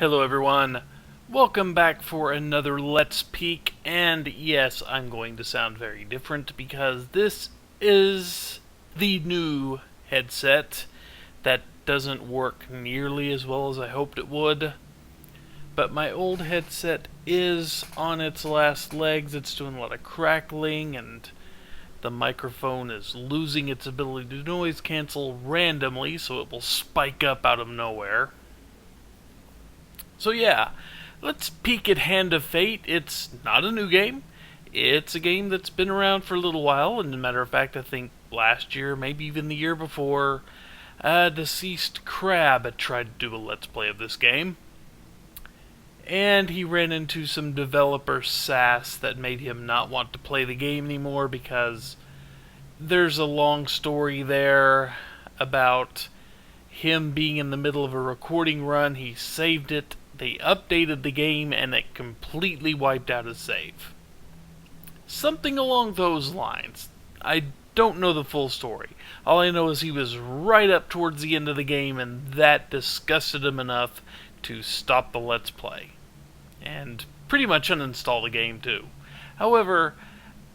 Hello everyone, welcome back for another Let's Peek, and yes, I'm going to sound very different because this is the new headset that doesn't work nearly as well as I hoped it would. But my old headset is on its last legs. It's doing a lot of crackling, and the microphone is losing its ability to noise cancel randomly, so it will spike up out of nowhere. So yeah, let's peek at Hand of Fate. It's not a new game. It's a game that's been around for a little while, and as a matter of fact, I think last year, maybe even the year before, Deceased Crab had tried to do a Let's Play of this game. And he ran into some developer sass that made him not want to play the game anymore because there's a long story there about him being in the middle of a recording run. He saved it, they updated the game, and it completely wiped out his save. Something along those lines. I don't know the full story. All I know is he was right up towards the end of the game, and that disgusted him enough to stop the Let's Play. And pretty much uninstall the game too. However,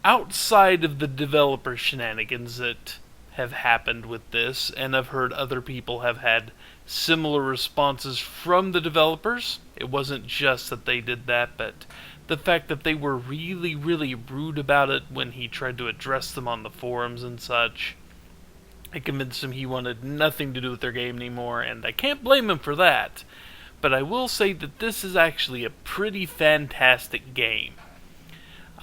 outside of the developer shenanigans that have happened with this, and I've heard other people have had similar responses from the developers. It wasn't just that they did that, but the fact that they were really, really rude about it when he tried to address them on the forums and such. It convinced him he wanted nothing to do with their game anymore, and I can't blame him for that. But I will say that this is actually a pretty fantastic game.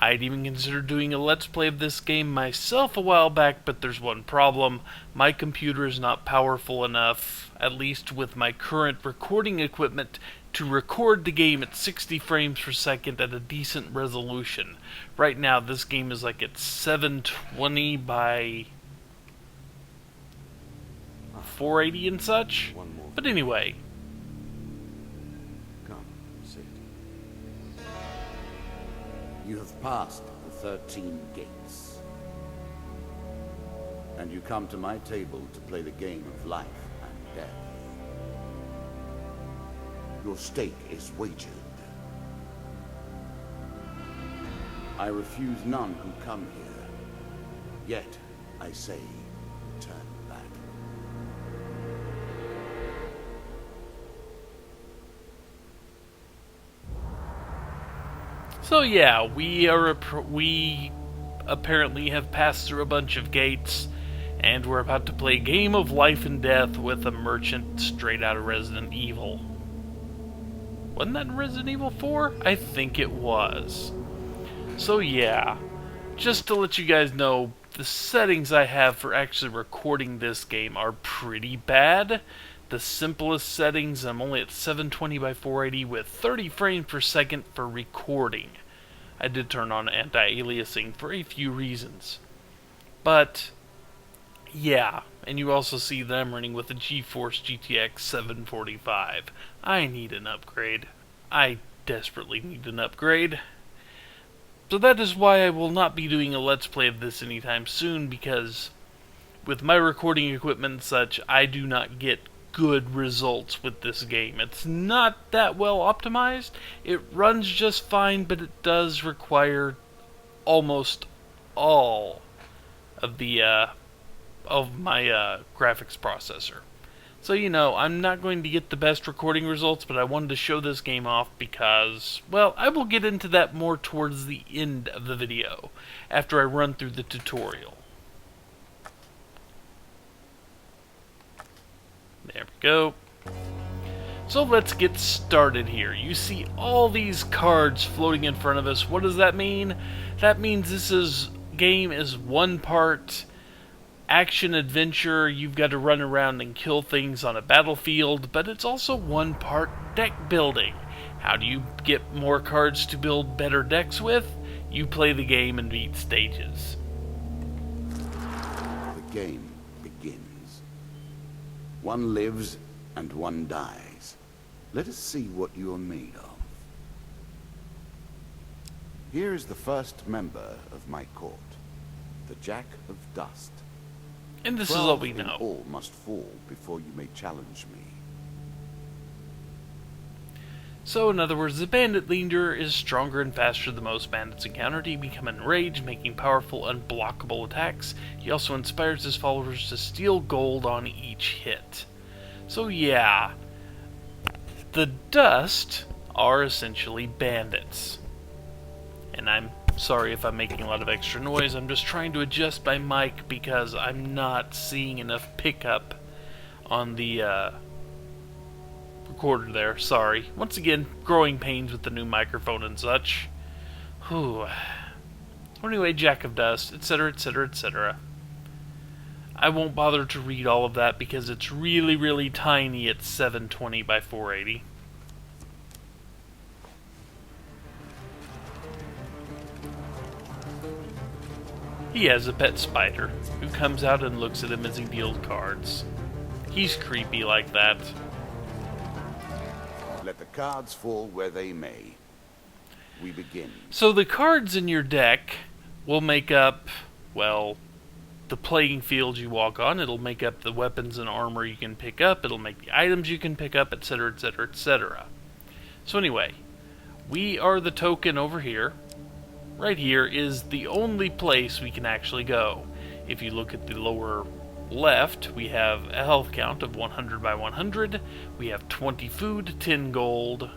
I'd even considered doing a Let's Play of this game myself a while back, but there's one problem. My computer is not powerful enough, at least with my current recording equipment, to record the game at 60 frames per second at a decent resolution. Right now, this game is like at 720 by 480 and such. But anyway. You have passed the 13 gates, and you come to my table to play the game of life and death. Your stake is wagered. I refuse none who come here, yet I say, turn back. So yeah, we apparently have passed through a bunch of gates, and we're about to play a game of life and death with a merchant straight out of Resident Evil. Wasn't that in Resident Evil 4? I think it was. So yeah, just to let you guys know, the settings I have for actually recording this game are pretty bad. The simplest settings, I'm only at 720 by 480 with 30 frames per second for recording. I did turn on anti-aliasing for a few reasons. But, yeah, and you also see that I'm running with a GeForce GTX 745. I need an upgrade. I desperately need an upgrade. So that is why I will not be doing a Let's Play of this anytime soon, because with my recording equipment and such, I do not get good results with this game. It's not that well optimized. It runs just fine, but it does require almost all of the of my graphics processor. So you know, I'm not going to get the best recording results, but I wanted to show this game off because, well, I will get into that more towards the end of the video after I run through the tutorial. There we go. So let's get started here. You see all these cards floating in front of us. What does that mean? That means this game is one part action adventure. You've got to run around and kill things on a battlefield, but it's also one part deck building. How do you get more cards to build better decks with? You play the game and beat stages. The game begins. One lives and one dies. Let us see what you are made of. Here is the first member of my court, the Jack of Dust. And this is all we know. All must fall before you may challenge me. So, in other words, the bandit leader is stronger and faster than most bandits encountered. He becomes enraged, making powerful, unblockable attacks. He also inspires his followers to steal gold on each hit. So, yeah, the dust are essentially bandits. And I'm sorry if I'm making a lot of extra noise. I'm just trying to adjust my mic because I'm not seeing enough pickup on the recorder there. Sorry. Once again, growing pains with the new microphone and such. Whew. Anyway, Jack of Dust, etc., etc., etc. I won't bother to read all of that because it's really, really tiny at 720 by 480. He has a pet spider, who comes out and looks at him as he deals cards. He's creepy like that. Let the cards fall where they may. We begin. So the cards in your deck will make up, well, the playing field you walk on. It'll make up the weapons and armor you can pick up. It'll make the items you can pick up, etc., etc., etc. So anyway, we are the token over here. Right here is the only place we can actually go. If you look at the lower left, we have a health count of 100 by 100. We have 20 food, 10 gold.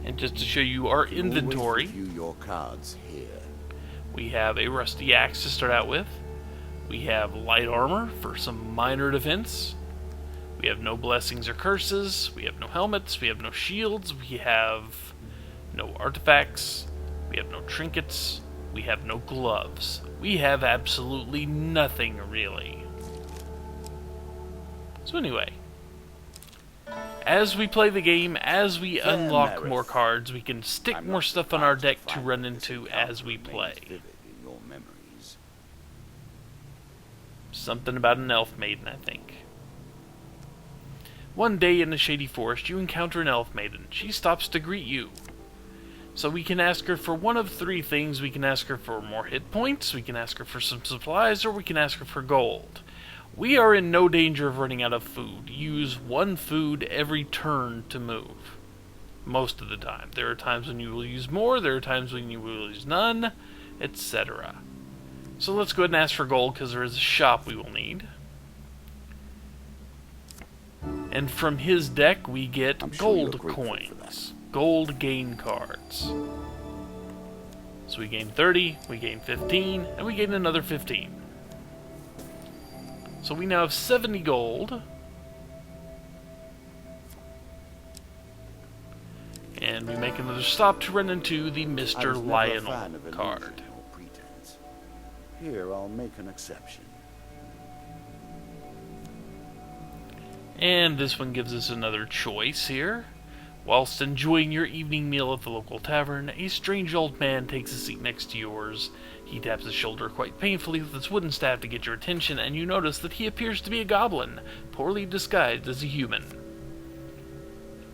And just to show you our inventory, Always review your cards here. we have a rusty axe to start out with. We have light armor for some minor defense. We have no blessings or curses. We have no helmets. We have no shields. We have no artifacts. We have no trinkets. We have no gloves. We have absolutely nothing, really. So anyway, as we play the game, as we unlock more cards, we can stick more stuff on our deck to run into as we play. Something about an elf maiden, I think. One day in a shady forest, you encounter an elf maiden. She stops to greet you. So we can ask her for one of three things. We can ask her for more hit points, we can ask her for some supplies, or we can ask her for gold. We are in no danger of running out of food. Use one food every turn to move. Most of the time. There are times when you will use more, there are times when you will use none, etc. So let's go ahead and ask for gold, because there is a shop we will need. And from his deck we get gold coins. Gold gain cards. So we gain 30, we gain 15, and we gain another 15. So we now have 70 gold. And we make another stop to run into the Mr. Lionel card. Here, I'll make an exception. And this one gives us another choice here. Whilst enjoying your evening meal at the local tavern, a strange old man takes a seat next to yours. He taps his shoulder quite painfully with his wooden staff to get your attention, and you notice that he appears to be a goblin, poorly disguised as a human.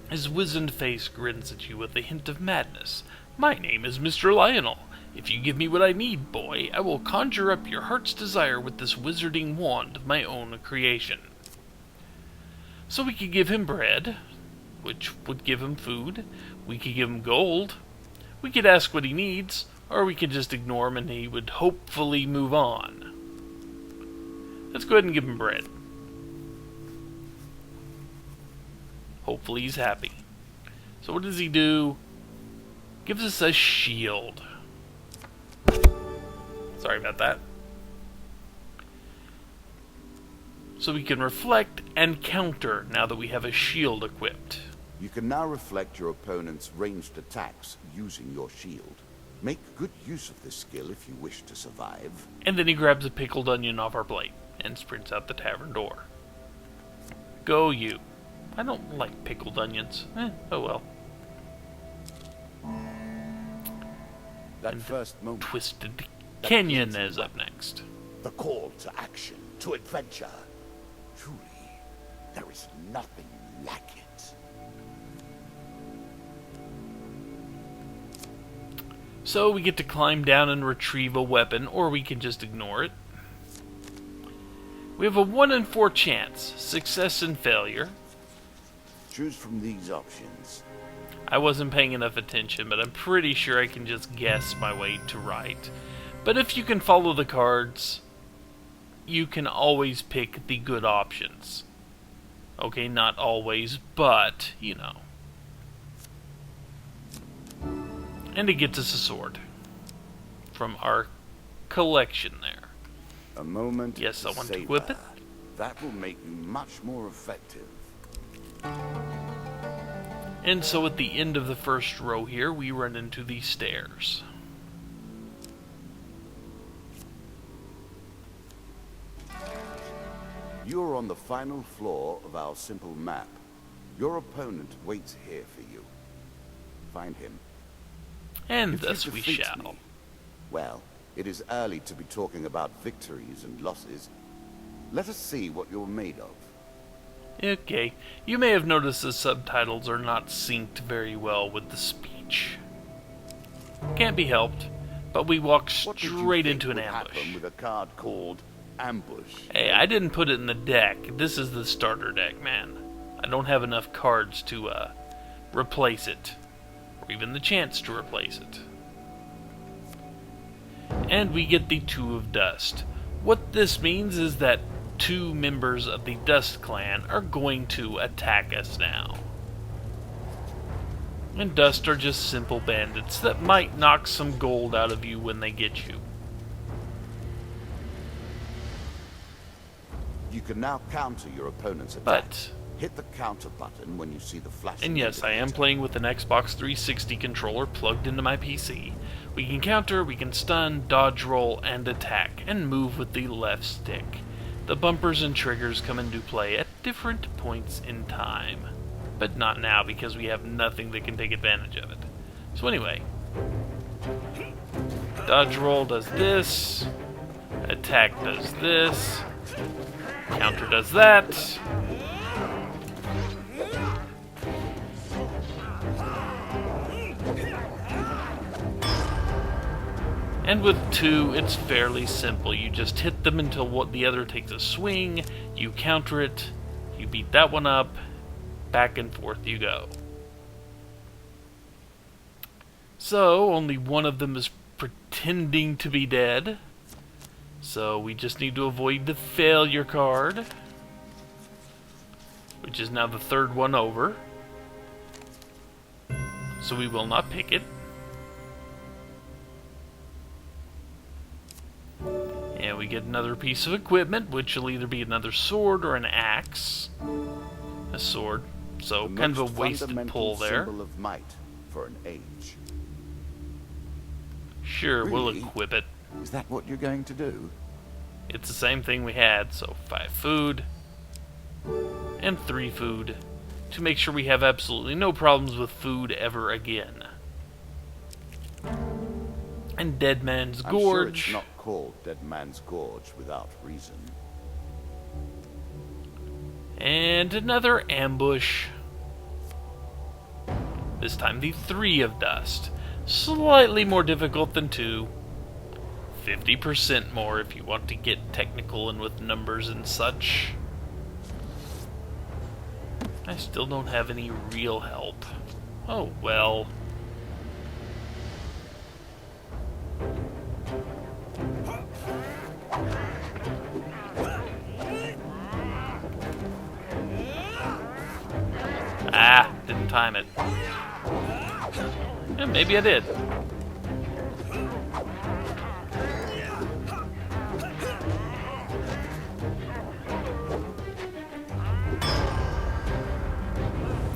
His wizened face grins at you with a hint of madness. "My name is Mr. Lionel. If you give me what I need, boy, I will conjure up your heart's desire with this wizarding wand of my own creation." So we could give him bread, which would give him food. We could give him gold. We could ask what he needs, or we could just ignore him and he would hopefully move on. Let's go ahead and give him bread. Hopefully he's happy. So what does he do? Gives us a shield. Sorry about that. So we can reflect and counter now that we have a shield equipped. You can now reflect your opponent's ranged attacks using your shield. Make good use of this skill if you wish to survive. And then he grabs a pickled onion off our plate and sprints out the tavern door. Go you. I don't like pickled onions. Oh well. That And first moment, Twisted Canyon is up next. the call to action, to adventure. Truly, there is nothing like it. So we get to climb down and retrieve a weapon, or we can just ignore it. We have a 1 in 4 chance, success and failure. Choose from these options. I wasn't paying enough attention, but I'm pretty sure I can just guess my way to right. But if you can follow the cards, you can always pick the good options. Okay, not always, but, you know. And it gets us a sword from our collection there. A moment. Yes, I want to savor. equip it. That will make you much more effective. And so at the end of the first row here, we run into these stairs. You're on the final floor of our simple map. Your opponent waits here for you. Find him. And If you thus we defeat shall. me, well, it is early to be talking about victories and losses. Let us see what you're made of. Okay, you may have noticed the subtitles are not synced very well with the speech. Can't be helped, but we walk What did you straight think into an would ambush. happen with a card called ambush? Hey, I didn't put it in the deck. This is the starter deck, man. I don't have enough cards to replace it, or even the chance to replace it. And we get the Two of Dust. What this means is that two members of the Dust Clan are going to attack us now. And Dust are just simple bandits that might knock some gold out of you when they get you. You can now counter your opponent's attack. But, Hit the counter button when you see the flashing and yes, I am indicator. playing with an Xbox 360 controller plugged into my PC. We can counter, we can stun, dodge roll, and attack, and move with the left stick. The bumpers and triggers come into play at different points in time. But not now, because we have nothing that can take advantage of it. So anyway, dodge roll does this, attack does this, counter does that. And with two, it's fairly simple. You just hit them until the other takes a swing, you counter it, you beat that one up, back and forth you go. So, only one of them is pretending to be dead. So, we just need to avoid the failure card, which is now the third one over. So, we will not pick it. And we get another piece of equipment, which will either be another sword or an axe. A sword. So, The kind of a most wasted fundamental pull there. symbol of might for an age. Sure, we'll Really? equip it. Is that what you're going to do? It's the same thing we had, so 5 food and 3 food to make sure we have absolutely no problems with food ever again. And Dead Man's I'm sure it's Gorge. not called Dead Man's Gorge without reason. And another ambush. This time the 3 of Dust. Slightly more difficult than 2. 50% more if you want to get technical and with numbers and such. I still don't have any real help. Oh well. Ah, didn't time it. Yeah, maybe I did.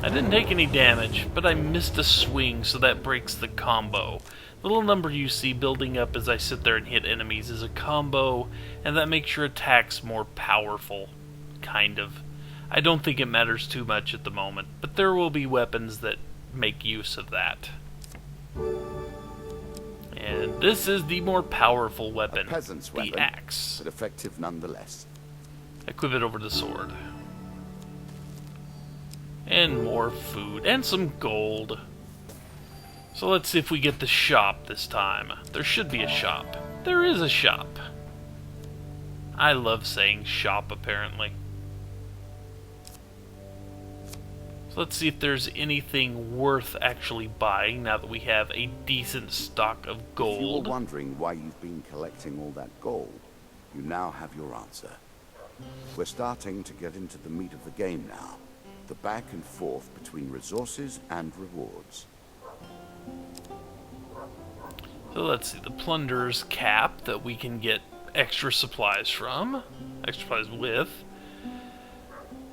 I didn't take any damage, but I missed a swing, so that breaks the combo. The little number you see building up as I sit there and hit enemies is a combo, and that makes your attacks more powerful. Kind of. I don't think it matters too much at the moment, but there will be weapons that make use of that. And this is the more powerful weapon, A peasant's weapon, the axe. but effective nonetheless. Equip it over the sword. And more food, and some gold. So let's see if we get the shop this time. There should be a shop. There is a shop. I love saying shop, apparently. So let's see if there's anything worth actually buying now that we have a decent stock of If you were gold. wondering why you've been collecting all that gold, you now have your answer. We're starting to get into the meat of the game now. The back and forth between resources and rewards. So let's see, the plunderer's cap that we can get extra supplies with.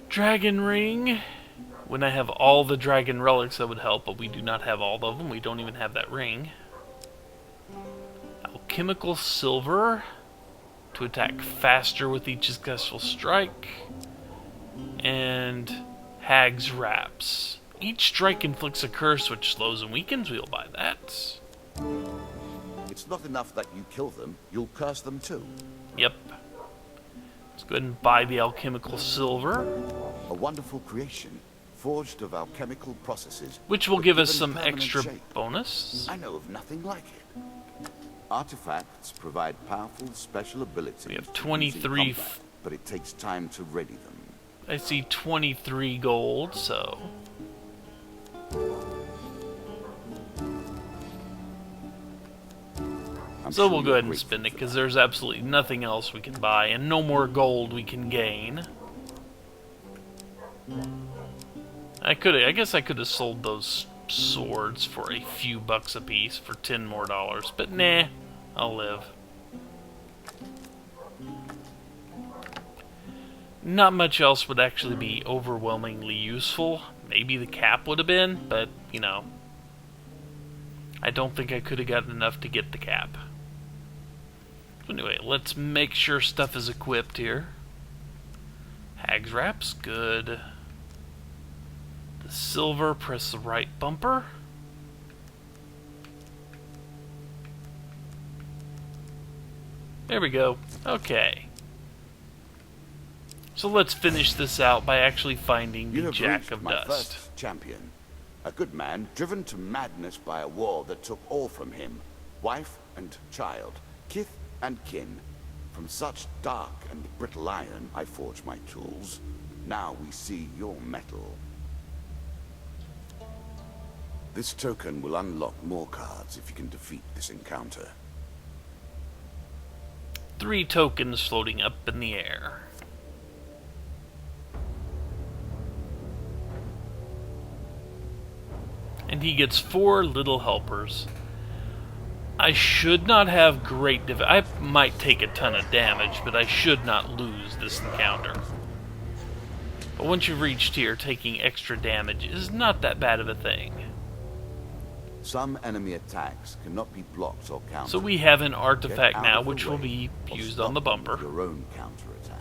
Dragon ring. When I have all the dragon relics, that would help, but we do not have all of them. We don't even have that ring. Alchemical silver to attack faster with each successful strike. And Hag's wraps. Each strike inflicts a curse which slows and weakens. We'll buy that. It's not enough that you kill them, you'll curse them too. Yep. Let's go ahead and buy the alchemical silver, A wonderful creation, forged of alchemical processes, which will but give us given some permanent extra shape. bonus. I know of nothing like it. Artifacts provide powerful special abilities. We have for 23 using combat, but it takes time to ready them. I see 23 gold, so... I'm So sure we'll go you're ahead and grateful spend it, for because that. there's absolutely nothing else we can buy, and no more gold we can gain. I guess I could have sold those swords for a few bucks a piece for $10 more, but nah, I'll live. Not much else would actually be overwhelmingly useful. Maybe the cap would have been, but, you know, I don't think I could have gotten enough to get the cap. So anyway, let's make sure stuff is equipped here. Hag's wraps, good. The silver, press the right bumper. There we go. Okay. So let's finish this out by actually finding You the have Jack reached of my Dust. first champion. A good man, driven to madness by a war that took all from him. Wife and child, kith and kin. From such dark and brittle iron I forge my tools. Now we see your metal. This token will unlock more cards if you can defeat this encounter. 3 tokens floating up in the air. And he gets 4 little helpers. I should not have great I might take a ton of damage, but I should not lose this encounter. But once you've reached here, taking extra damage is not that bad of a thing. Some enemy attacks cannot be blocked or countered. So we have an Get artifact out now, of the which will way be or used stop on the them with bumper. your own counterattack.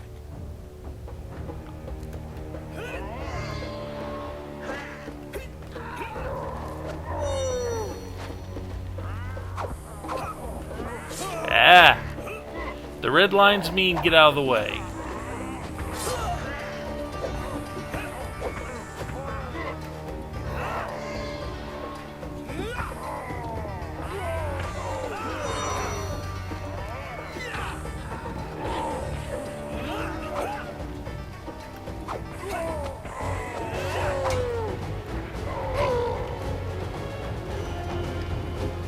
Ah! The red lines mean get out of the way.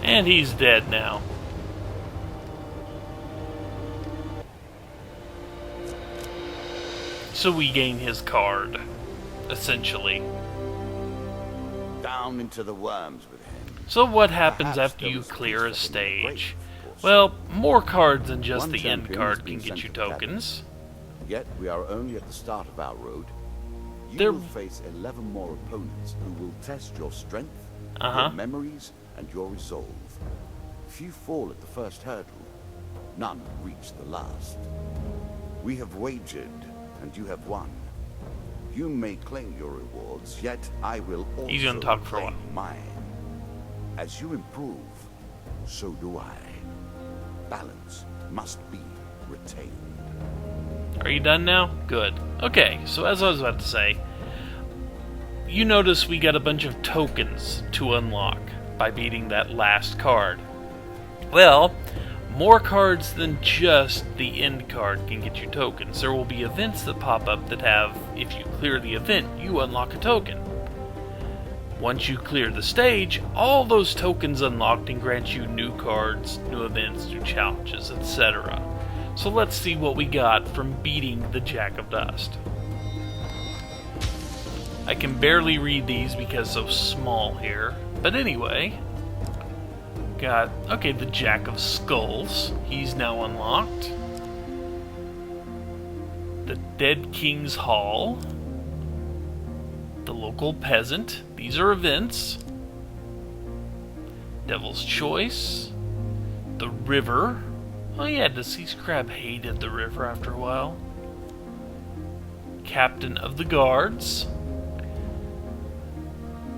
And he's dead now. So we gain his card, essentially. Down into the worms with him. So what happens Perhaps after there you was a clear a piece for him to break, stage? of course. Well, more cards than just One the end champion card has can been get sent you to battle. tokens. Yet we are only at the start of our road. You There- will face 11 more opponents who will test your strength, Uh-huh. your memories, and your resolve. Few fall at the first hurdle. None reach the last. We have wagered, and you have won. You may claim your rewards, yet I will also He's gonna talk for a claim while. mine. As you improve, so do I. Balance must be retained. Are you done now? Good. Okay, so as I was about to say, you notice we got a bunch of tokens to unlock by beating that last card. Well, more cards than just the end card can get you tokens. There will be events that pop up that have, if you clear the event, you unlock a token. Once you clear the stage, all those tokens unlocked and grant you new cards, new events, new challenges, etc. So let's see what we got from beating the Jack of Dust. I can barely read these because so small here, but anyway, got, okay, the Jack of Skulls, he's now unlocked. The Dead King's Hall. The Local Peasant. These are events. Devil's Choice. The River. Oh yeah, Deceased Crab hated the river after a while. Captain of the Guards.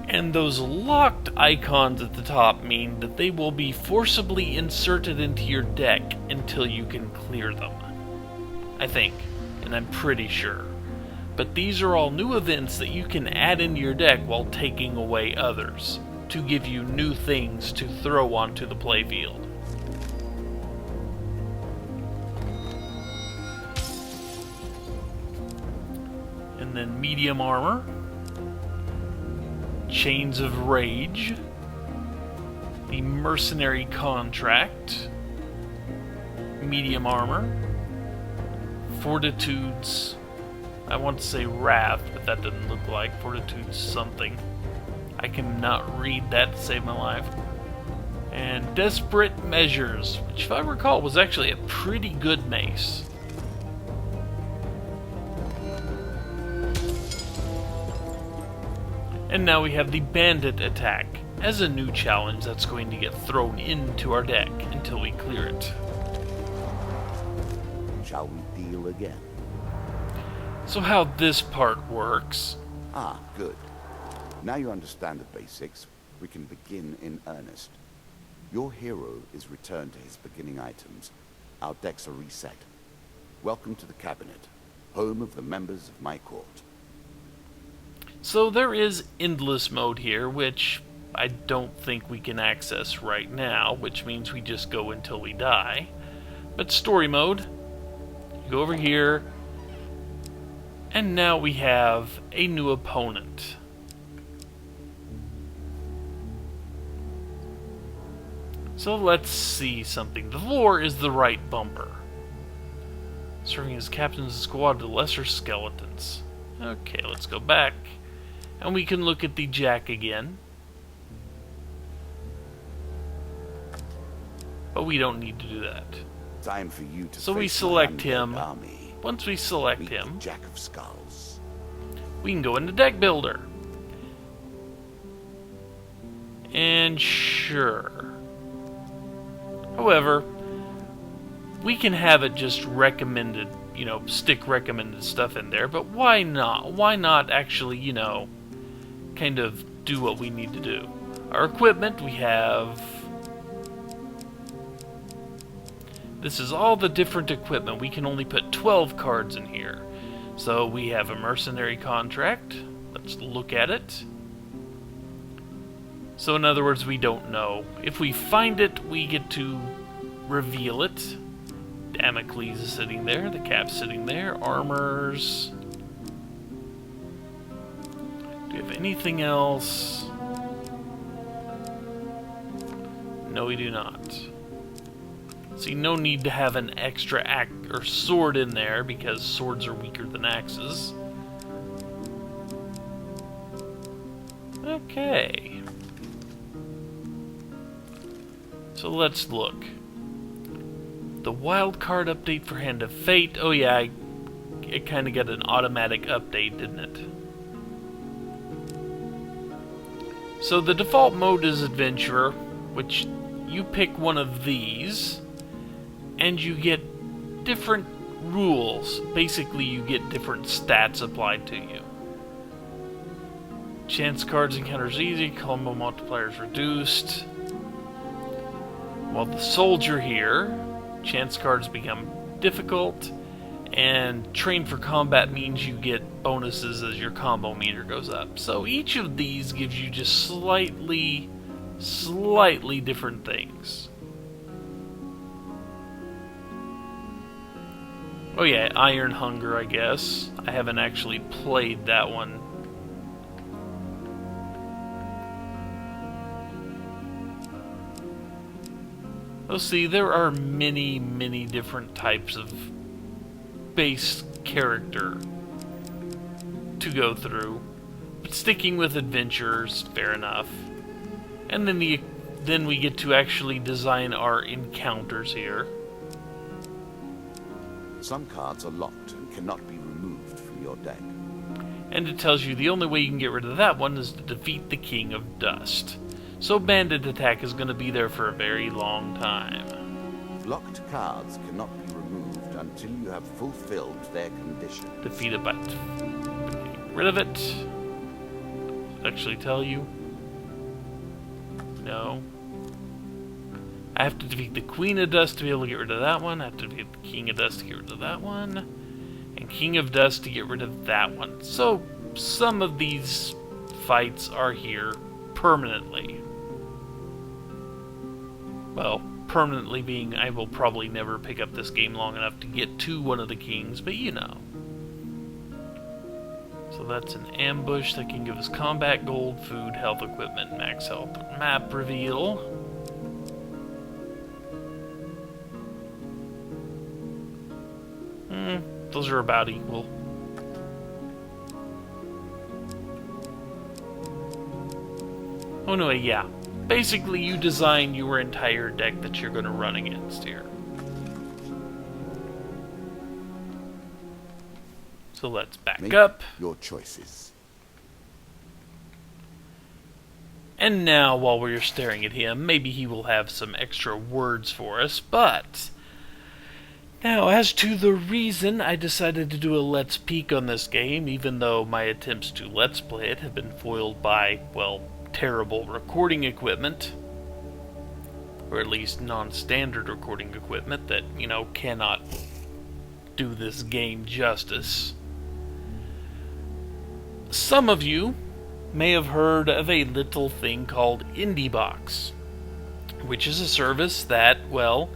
And those locked icons at the top mean that they will be forcibly inserted into your deck until you can clear them. I think, and I'm pretty sure. But these are all new events that you can add into your deck while taking away others, to give you new things to throw onto the playfield. And then medium armor. Chains of Rage, the Mercenary Contract, medium armor, Fortitude's, I want to say Wrath, but that doesn't look like Fortitude's something. I cannot read that to save my life. And Desperate Measures, which if I recall was actually a pretty good mace. And now we have the Bandit Attack as a new challenge that's going to get thrown into our deck until we clear it. Shall we deal again? So how this part works... Ah, good. Now you understand the basics, we can begin in earnest. Your hero is returned to his beginning items. Our decks are reset. Welcome to the cabinet, home of the members of my court. So there is Endless Mode here, which I don't think we can access right now, which means we just go until we die. But Story Mode, you go over here, and now we have a new opponent. So let's see something. The lore is the right bumper. Serving as captain of the squad to lesser skeletons. Okay, let's go back. And we can look at the Jack again. But we don't need to do that. Time for you to so we face select my undead him. army. Once we select Meet him, the Jack of Skulls. we can go into Deck Builder. And sure. However, we can have it just recommended, you know, stick recommended stuff in there, but why not? Why not actually, you know, kind of do what we need to do? Our equipment, we have... This is all the different equipment. We can only put 12 cards in here. So we have a mercenary contract. Let's look at it. So in other words, we don't know. If we find it, we get to reveal it. Damocles is sitting there. The cap's sitting there. Armors. Do we have anything else? No, we do not. See, no need to have an extra axe or sword in there because swords are weaker than axes. Okay. So let's look. The wild card update for Hand of Fate. Oh yeah, it kind of got an automatic update, didn't it? So the default mode is Adventurer, which you pick one of these, and you get different rules. Basically, you get different stats applied to you. Chance cards encounters easy, combo multipliers reduced. While the soldier here, chance cards become difficult, and train for combat means you get bonuses as your combo meter goes up. So each of these gives you just slightly different things. Oh yeah, Iron Hunger, I guess. I haven't actually played that one. Oh, see, there are many, many different types of base character to go through. But sticking with adventures, fair enough. And then we get to actually design our encounters here. Some cards are locked and cannot be removed from your deck. And it tells you the only way you can get rid of that one is to defeat the King of Dust. So Bandit Attack is going to be there for a very long time. Locked cards cannot be removed until you have fulfilled their condition. Defeat it by getting rid of it. Actually tell you. No. I have to defeat the Queen of Dust to be able to get rid of that one. I have to defeat the King of Dust to get rid of that one. And King of Dust to get rid of that one. So, some of these fights are here permanently. Well, permanently being I will probably never pick up this game long enough to get to one of the kings, but you know. So that's an ambush that can give us combat, gold, food, health, equipment, max health, map reveal. Those are about equal. Oh no, yeah. Basically, you design your entire deck that you're going to run against here. So let's back up. Your choices. And now, while we're staring at him, maybe he will have some extra words for us, but... Now, as to the reason I decided to do a Let's Peek on this game, even though my attempts to Let's Play it have been foiled by, well, terrible recording equipment, or at least non-standard recording equipment that, you know, cannot do this game justice. Some of you may have heard of a little thing called IndieBox, which is a service that, well,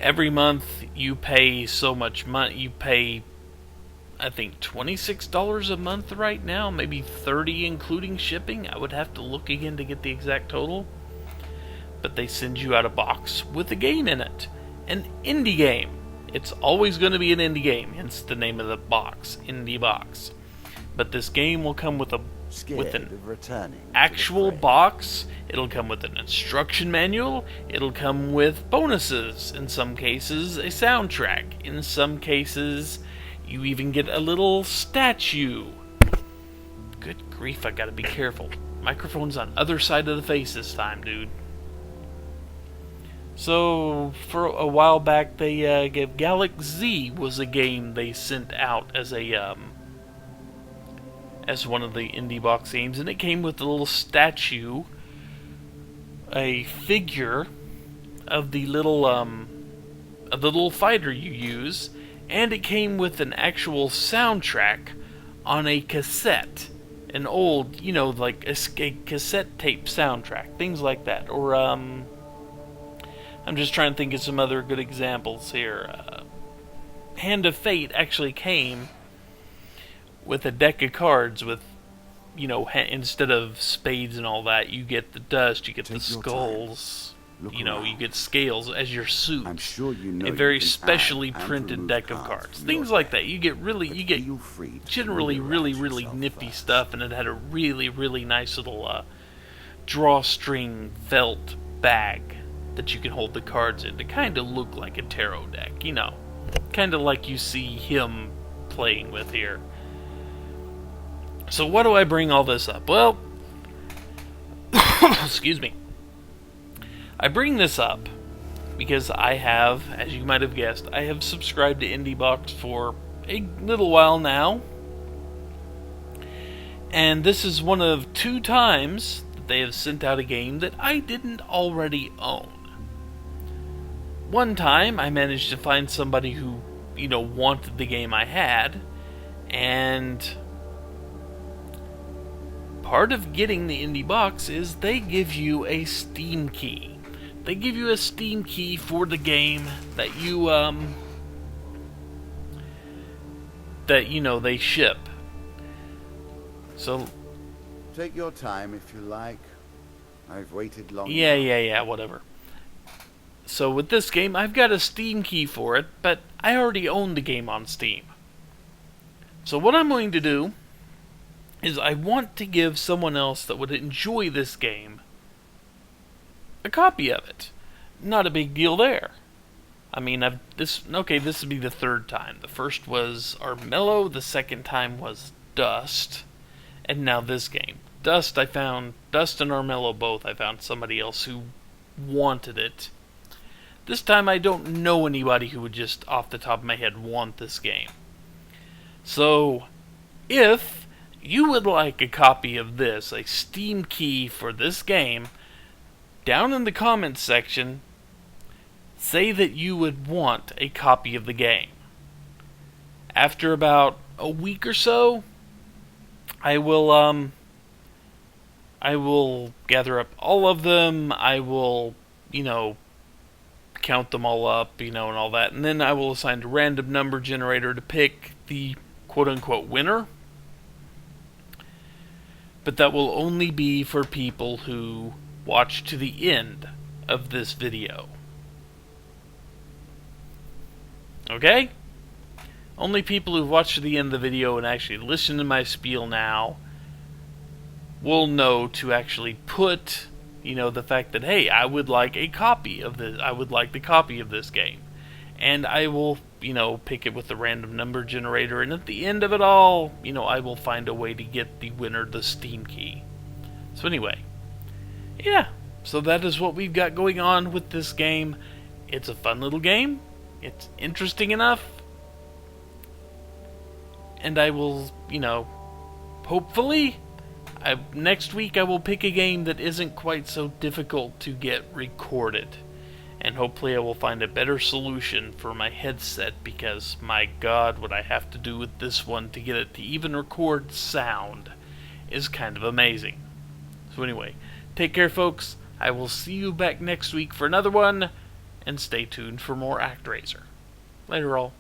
every month you pay so much money. You pay, I think, $26 a month right now, maybe $30 including shipping. I would have to look again to get the exact total. But they send you out a box with a game in it. An indie game. It's always going to be an indie game, hence the name of the box, IndieBox. But this game will come with an actual box. It'll come with an instruction manual. It'll come with bonuses. In some cases, a soundtrack. In some cases, you even get a little statue. Good grief, I gotta be careful. Microphone's on other side of the face this time, dude. So, for a while back, they gave Galaxy was a game they sent out as a as one of the IndieBox games, and it came with a little statue, a figure of the little fighter you use, and it came with an actual soundtrack on a cassette, an old, you know, like a cassette tape soundtrack, things like that. Or I'm just trying to think of some other good examples here. Hand of Fate actually came with a deck of cards with, you know, instead of spades and all that, you get the dust, you get the skulls, you know, you get scales as your suit. I'm sure you know a very specially printed deck of cards. Things like that. You get generally really nifty stuff, and it had a really nice little drawstring felt bag that you can hold the cards in to kind of look like a tarot deck, you know. Kind of like you see him playing with here. So what do I bring all this up? Well, excuse me. I bring this up because I have, as you might have guessed, I have subscribed to IndieBox for a little while now. And this is one of 2 times that they have sent out a game that I didn't already own. One time, I managed to find somebody who, you know, wanted the game I had, and part of getting the IndieBox is they give you a Steam key. They give you a Steam key for the game that you, they ship. So, take your time if you like. I've waited long. Yeah, whatever. So with this game, I've got a Steam key for it, but I already own the game on Steam. So what I'm going to do is I want to give someone else that would enjoy this game a copy of it. Not a big deal there. I mean, this would be the third time. The first was Armello, the second time was Dust, and now this game. Dust and Armello both, I found somebody else who wanted it. This time I don't know anybody who would just, off the top of my head, want this game. So, if you would like a copy of this, a Steam key for this game, down in the comments section, say that you would want a copy of the game. After about a week or so, I will gather up all of them. I will, count them all up, and all that. And then I will assign a random number generator to pick the quote-unquote winner. But that will only be for people who watch to the end of this video. Okay? Only people who've watched to the end of the video and actually listen to my spiel now will know to actually put, the fact that, hey, I would like a copy of this. I would like the copy of this game. And I will, pick it with the random number generator. And at the end of it all, I will find a way to get the winner the Steam key. So anyway, yeah. So that is what we've got going on with this game. It's a fun little game. It's interesting enough. And I will, hopefully, next week I will pick a game that isn't quite so difficult to get recorded. And hopefully I will find a better solution for my headset, because my god, what I have to do with this one to get it to even record sound is kind of amazing. So anyway, take care folks. I will see you back next week for another one, and stay tuned for more ActRaiser. Later all.